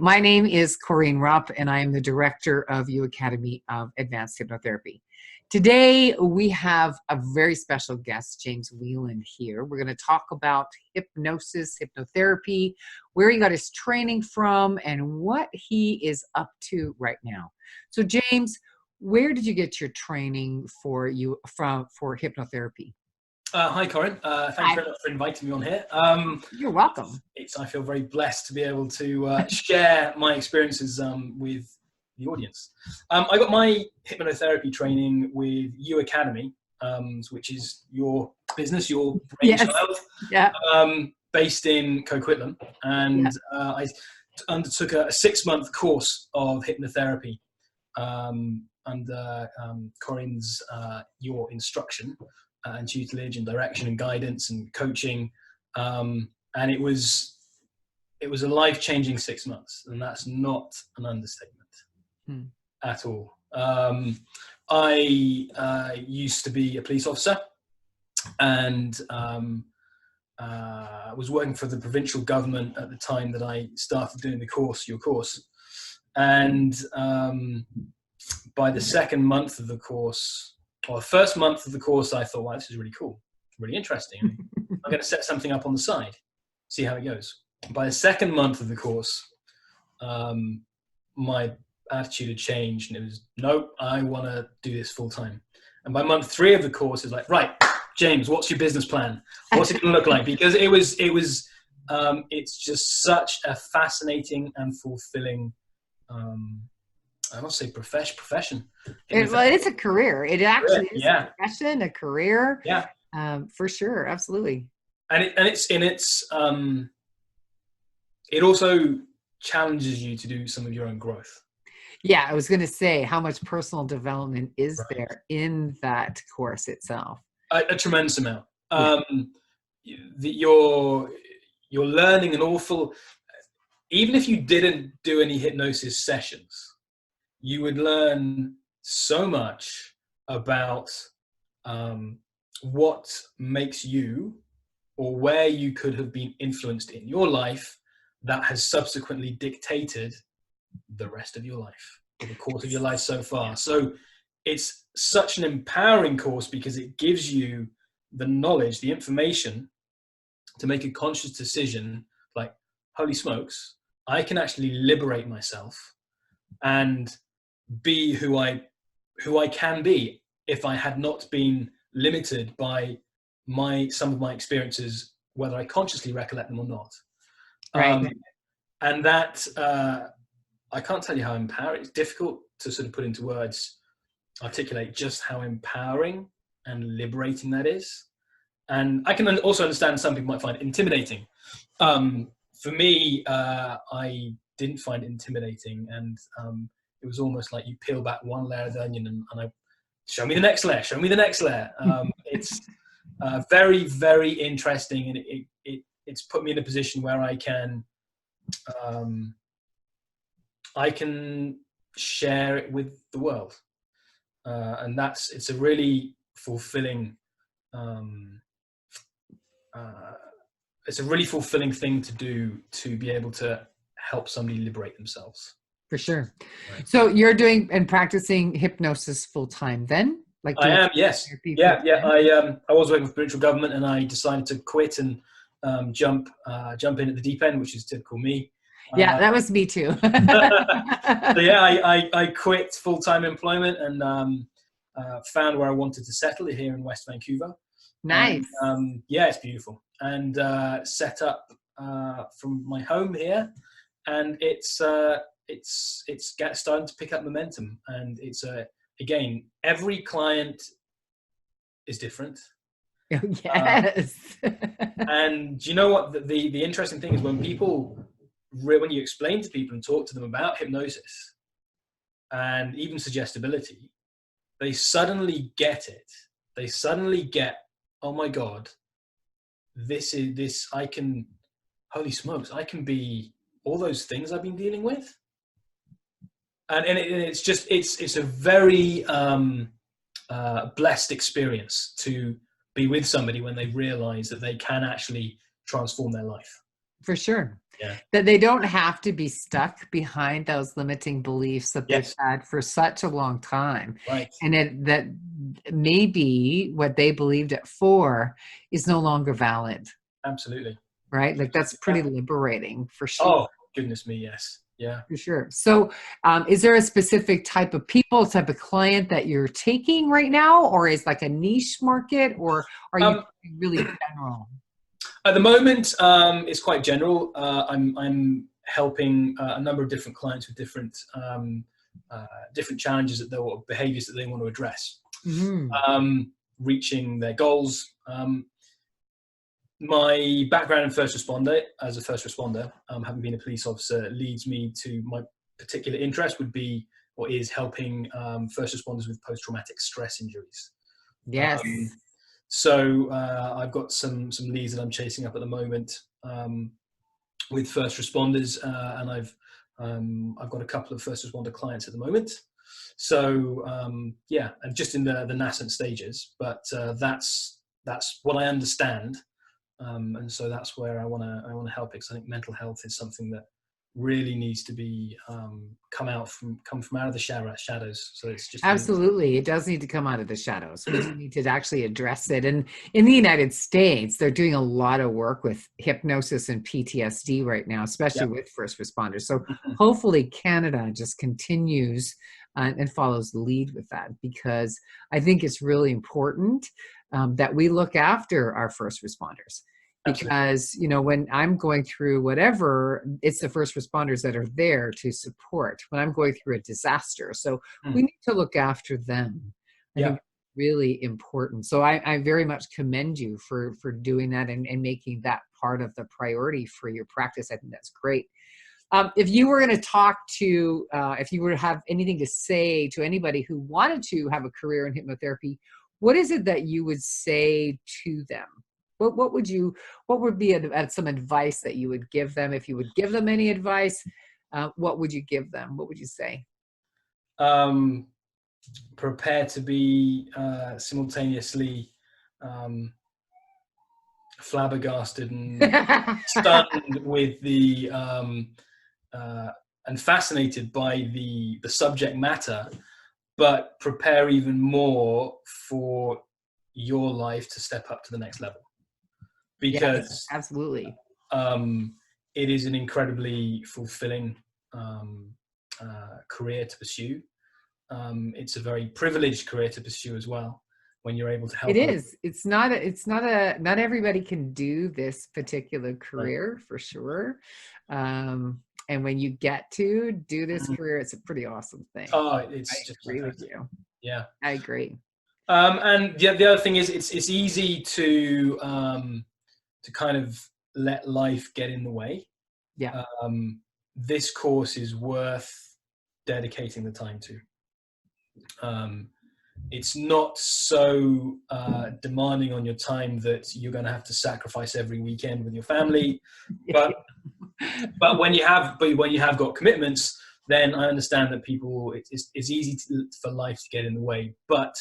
My name is Corrine Rupp, and I am the director of U Academy of Advanced Hypnotherapy. Today, we have a very special guest, James Whelan, here. We're going to talk about hypnosis, hypnotherapy, where he got his training from, and what he is up to right now. So, James, where did you get your training for hypnotherapy? Hi, Corinne. Thank you very much for inviting me on here. You're welcome. I feel very blessed to be able to share my experiences with the audience. I got my hypnotherapy training with U Academy, which is your business, your brainchild, Yeah. based in Coquitlam. And I undertook a 6-month course of hypnotherapy under Corinne's, your instruction. And tutelage and direction and guidance and coaching, and it was a life-changing 6 months, and that's not an understatement at all. I used to be a police officer, and was working for the provincial government at the time that I started doing your course, and by the second month of the course. Well, the first month of the course, I thought, wow, this is really cool, really interesting. I'm going to set something up on the side, see how it goes. By the second month of the course, my attitude had changed, and it was, nope, I want to do this full time. And by month 3 of the course, it's like, right, James, what's your business plan? What's it going to look like? Because it's just such a fascinating and fulfilling I must say profession. It's a career. It actually is a profession, a career. Yeah. For sure. Absolutely. And it also challenges you to do some of your own growth. Yeah. I was going to say, how much personal development is there in that course itself? A tremendous amount. You're learning an awful, even if you didn't do any hypnosis sessions, you would learn so much about what makes you, or where you could have been influenced in your life that has subsequently dictated the rest of your life, or the course of your life so far. So it's such an empowering course because it gives you the knowledge, the information to make a conscious decision like, holy smokes, I can actually liberate myself and be who I can be if I had not been limited by some of my experiences, whether I consciously recollect them or not. Right. And that I can't tell you how empowering. It's difficult to sort of put into words, articulate just how empowering and liberating that is. And I can also understand some people might find it intimidating. For me, I didn't find it intimidating, and it was almost like you peel back one layer of the onion and I show me the next layer, show me the next layer. It's very, very interesting, and it's put me in a position where I can share it with the world, and it's a really fulfilling thing to do, to be able to help somebody liberate themselves. For sure. Right. So you're doing and practicing hypnosis full time then? Like I am, yes. Yeah. I was working for provincial government, and I decided to quit and jump in at the deep end, which is typical me. Yeah, that was me too. So I quit full-time employment and found where I wanted to settle here in West Vancouver. Nice. And, it's beautiful. And set up from my home here, and it's starting to pick up momentum. And it's again, every client is different. Oh, yes. And you know what? The interesting thing is when you explain to people and talk to them about hypnosis and even suggestibility, they suddenly get it. They suddenly get, oh my God, holy smokes, I can be all those things I've been dealing with. And it's a very blessed experience to be with somebody when they realize that they can actually transform their life. For sure. Yeah. That they don't have to be stuck behind those limiting beliefs that they've Yes. had for such a long time. Right. And that maybe what they believed at 4 is no longer valid, Absolutely. right? Like that's Yeah. pretty liberating for sure. Oh, goodness me. Yes. Yeah. For sure. So, is there a specific type of people, type of client that you're taking right now, or is like a niche market, or are you Um, really general? At the moment, it's quite general. I'm helping a number of different clients with different challenges or behaviours that they want to address, Hmm. reaching their goals. My background in as a first responder, having been a police officer, leads me to my particular interest would be or is helping first responders with post-traumatic stress injuries. Yes. So I've got some leads that I'm chasing up at the moment with first responders, and I've got a couple of first responder clients at the moment. So yeah, and just in the nascent stages, but that's what I understand, and so that's where I want to help, because I think mental health is something that really needs to be come from out of the shadows. So it's just Absolutely. It does need to come out of the shadows. We do need to actually address it. And in the United States, they're doing a lot of work with hypnosis and PTSD right now, especially yeah. with first responders. So hopefully Canada just continues and follows the lead with that, because I think it's really important that we look after our first responders. Absolutely. Because, when I'm going through whatever, it's the first responders that are there to support when I'm going through a disaster. So we need to look after them. I Yeah. think really important. So I very much commend you for doing that and making that part of the priority for your practice. I think that's great. If you were going to talk to, if you were to have anything to say to anybody who wanted to have a career in hypnotherapy, what is it that you would say to them? What would be some advice that you would give them, if you would give them any advice? What would you give them? What would you say? Prepare to be simultaneously flabbergasted and stunned with and fascinated by the subject matter, but prepare even more for your life to step up to the next level, Yes, because absolutely. it is an incredibly fulfilling career to pursue. It's a very privileged career to pursue as well, when you're able to help It others. is. Not everybody can do this particular career for sure. And when you get to do this career, it's a pretty awesome thing. Oh, I it's just agree with fantastic. you. Yeah. I agree. And the other thing is, it's easy to kind of let life get in the way. Yeah. This course is worth dedicating the time to. It's not so demanding on your time that you're going to have to sacrifice every weekend with your family, but when you have got commitments, then I understand that it's easy for life to get in the way. But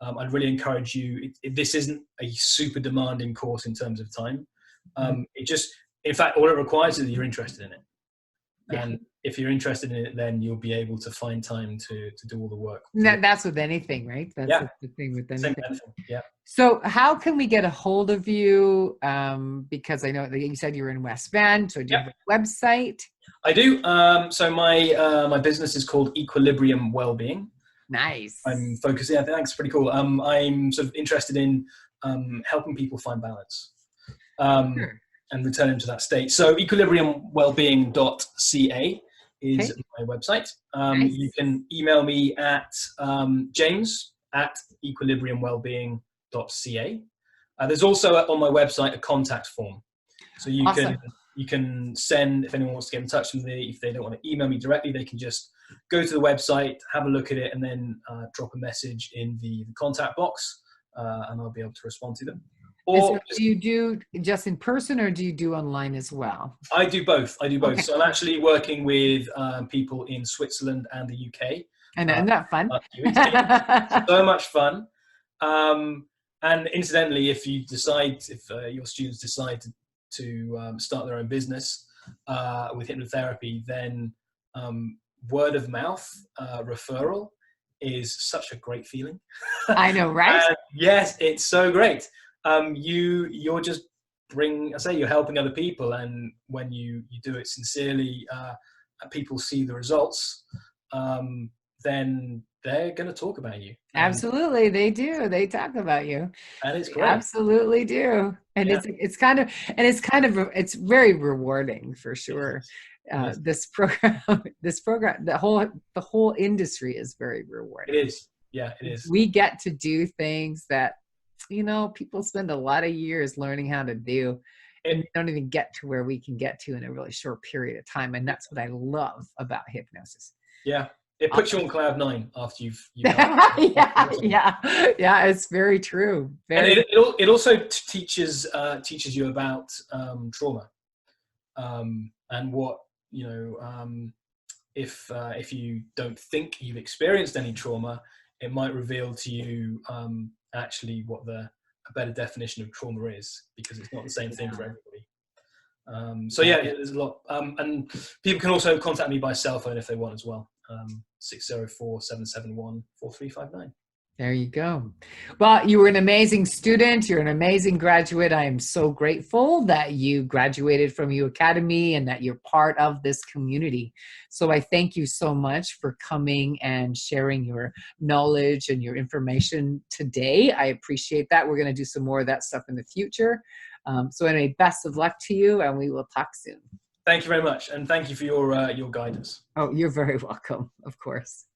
I'd really encourage you. This isn't a super demanding course in terms of time. It just, in fact, all it requires is that you're interested in it. Yeah. And if you're interested in it, then you'll be able to find time to do all the work. That's with anything, right? That's the thing with Same anything. kind of thing. Yeah. So how can we get a hold of you? Because I know that you said you're in West Van, so do you have a website? I do. So my business is called Equilibrium Wellbeing. Nice. I'm focusing. Yeah, thanks. Pretty cool. I'm sort of interested in helping people find balance. Sure. And return into that state. So equilibriumwellbeing.ca is my website. Nice. You can email me at james@equilibriumwellbeing.ca. There's also on my website a contact form. So you can send, if anyone wants to get in touch with me, if they don't want to email me directly, they can just go to the website, have a look at it, and then drop a message in the contact box, and I'll be able to respond to them. Or do you do just in person, or do you do online as well? I do both. Okay. So I'm actually working with people in Switzerland and the UK. And isn't that fun? So much fun. And incidentally, if your students decide start their own business with hypnotherapy, then word of mouth referral is such a great feeling. I know, right? Yes, it's so great. You're just you're helping other people, and when you do it sincerely, people see the results, then they're going to talk about you. Absolutely, they do. They talk about you. And it's They great. absolutely do. And Yeah. it's very rewarding for sure. This program, the whole industry is very rewarding. It is. Yeah, it is. We get to do things that, people spend a lot of years learning how to do, and we don't even get to where we can get to in a really short period of time. And that's what I love about hypnosis. Yeah. It puts you on cloud 9 after you've yeah, it's very true. And it also teaches you about trauma, and what, if you don't think you've experienced any trauma, it might reveal to you actually what a better definition of trauma is, because it's not the same thing for everybody. So yeah, there's a lot, and people can also contact me by cell phone if they want as well. 604-771-4359. There you go. Well, you were an amazing student. You're an amazing graduate. I am so grateful that you graduated from U Academy and that you're part of this community. So I thank you so much for coming and sharing your knowledge and your information today. I appreciate that. We're going to do some more of that stuff in the future. So anyway, best of luck to you, and we will talk soon. Thank you very much. And thank you for your guidance. Oh, you're very welcome, of course.